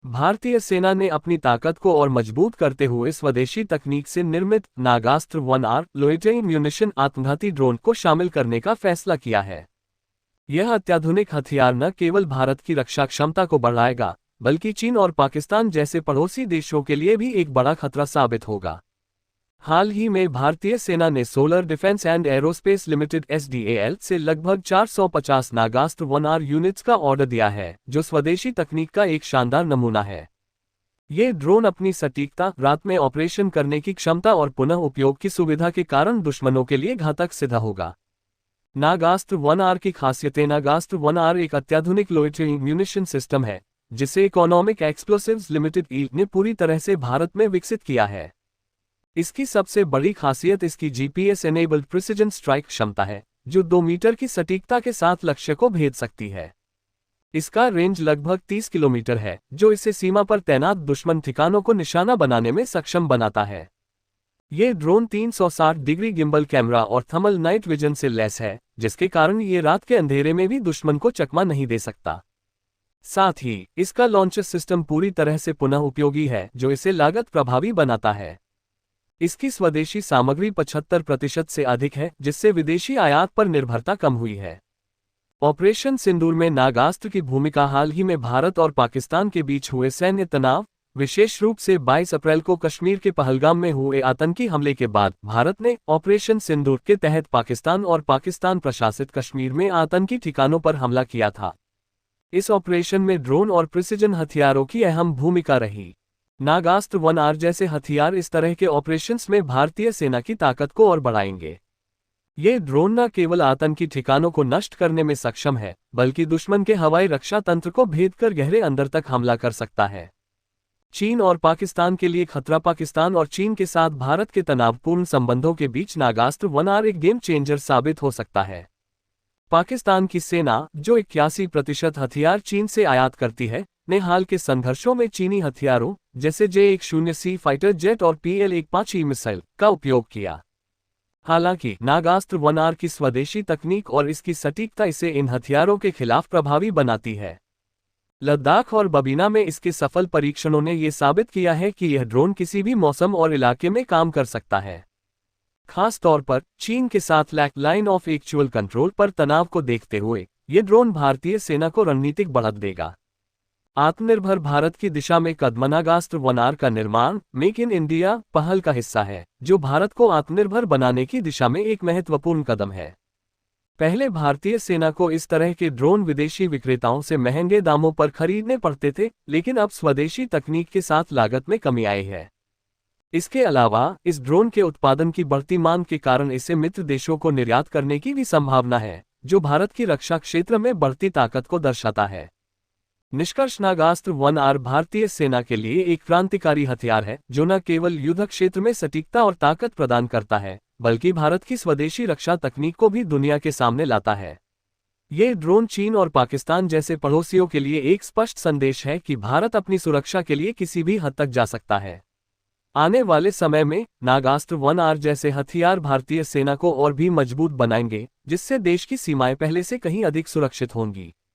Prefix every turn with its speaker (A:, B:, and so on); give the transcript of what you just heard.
A: भारतीय सेना ने अपनी ताकत को और मजबूत करते हुए स्वदेशी तकनीक से निर्मित नागास्त्र 1R लोइटरिंग म्यूनिशन आत्मघाती ड्रोन को शामिल करने का फैसला किया है। यह अत्याधुनिक हथियार न केवल भारत की रक्षा क्षमता को बढ़ाएगा, बल्कि चीन और पाकिस्तान जैसे पड़ोसी देशों के लिए भी एक बड़ा खतरा साबित होगा। हाल ही में भारतीय सेना ने solar defence and aerospace limited (SDAL) से लगभग 450 नागास्त्र 1R यूनिट्स का ऑर्डर दिया है, जो स्वदेशी तकनीक का एक शानदार नमूना है। ये ड्रोन अपनी सटीकता, रात में ऑपरेशन करने की क्षमता और पुनः उपयोग की सुविधा के कारण दुश्मनों के लिए घातक सिद्ध होगा। नागास्त्र 1R की खासियतें। नागास्त्र 1R एक अत्याधुनिक लोइटरिंग म्यूनिशन सिस्टम है, जिसे इकोनॉमिक एक्सप्लोसिव्स लिमिटेड ने पूरी तरह से भारत में विकसित किया है। इसकी सबसे बड़ी खासियत इसकी GPS एनेबल्ड प्रिसिजन स्ट्राइक क्षमता है, जो 2 मीटर की सटीकता के साथ लक्ष्य को भेद सकती है। इसका रेंज लगभग 30 किलोमीटर है, जो इसे सीमा पर तैनात दुश्मन ठिकानों को निशाना बनाने में सक्षम बनाता है। ये ड्रोन 360 डिग्री गिम्बल कैमरा और थर्मल नाइट विजन से लैस है, जिसके कारण ये रात के अंधेरे में भी दुश्मन को चकमा नहीं दे सकता। साथ ही इसका लॉन्चर सिस्टम पूरी तरह से पुनः उपयोगी है, जो इसे लागत प्रभावी बनाता है। इसकी स्वदेशी सामग्री 75% से अधिक है, जिससे विदेशी आयात पर निर्भरता कम हुई है। ऑपरेशन सिंदूर में नागास्त्र की भूमिका। हाल ही में भारत और पाकिस्तान के बीच हुए सैन्य तनाव, विशेष रूप से 22 अप्रैल को कश्मीर के पहलगाम में हुए आतंकी हमले के बाद भारत ने ऑपरेशन सिंदूर के तहत पाकिस्तान और पाकिस्तान प्रशासित कश्मीर में आतंकी ठिकानों पर हमला किया था। इस ऑपरेशन में ड्रोन और प्रिसिजन हथियारों की अहम भूमिका रही। नागास्त्र 1R जैसे हथियार इस तरह के ऑपरेशंस में भारतीय सेना की ताकत को और बढ़ाएंगे। ये ड्रोन न केवल आतंकी ठिकानों को नष्ट करने में सक्षम है, बल्कि दुश्मन के हवाई रक्षा तंत्र को भेदकर गहरे अंदर तक हमला कर सकता है। चीन और पाकिस्तान के लिए खतरा। पाकिस्तान और चीन के साथ भारत के तनावपूर्ण संबंधों के बीच नागास्त्र 1R एक गेम चेंजर साबित हो सकता है। पाकिस्तान की सेना, जो 81% हथियार चीन से आयात करती है, ने हाल के संघर्षों में चीनी हथियारों जैसे J-10C फाइटर जेट और PL-15E मिसाइल का उपयोग किया। हालांकि नागास्त्र 1R की स्वदेशी तकनीक और इसकी सटीकता इसे इन हथियारों के खिलाफ प्रभावी बनाती है। लद्दाख और बबीना में इसके सफल परीक्षणों ने यह साबित किया है कि यह ड्रोन किसी भी मौसम और इलाके में काम कर सकता है। खास तौर पर चीन के साथ लाइन ऑफ एक्चुअल कंट्रोल पर तनाव को देखते हुए ये ड्रोन भारतीय सेना को रणनीतिक बढ़त देगा। आत्मनिर्भर भारत की दिशा में कदम। नागास्त्र 1R का निर्माण मेक इन इंडिया पहल का हिस्सा है, जो भारत को आत्मनिर्भर बनाने की दिशा में एक महत्वपूर्ण कदम है। पहले भारतीय सेना को इस तरह के ड्रोन विदेशी विक्रेताओं से महंगे दामों पर खरीदने पड़ते थे, लेकिन अब स्वदेशी तकनीक के साथ लागत में कमी आई है। इसके अलावा इस ड्रोन के उत्पादन की बढ़ती मांग के कारण इसे मित्र देशों को निर्यात करने की भी संभावना है, जो भारत की रक्षा क्षेत्र में बढ़ती ताकत को दर्शाता है। निष्कर्ष। नागास्त्र 1R भारतीय सेना के लिए एक क्रांतिकारी हथियार है, जो न केवल युद्ध क्षेत्र में सटीकता और ताकत प्रदान करता है, बल्कि भारत की स्वदेशी रक्षा तकनीक को भी दुनिया के सामने लाता है। ये ड्रोन चीन और पाकिस्तान जैसे पड़ोसियों के लिए एक स्पष्ट संदेश है कि भारत अपनी सुरक्षा के लिए किसी भी हद तक जा सकता है। आने वाले समय में नागास्त्र 1R जैसे हथियार भारतीय सेना को और भी मजबूत बनाएंगे, जिससे देश की सीमाएं पहले से कहीं अधिक सुरक्षित होंगी।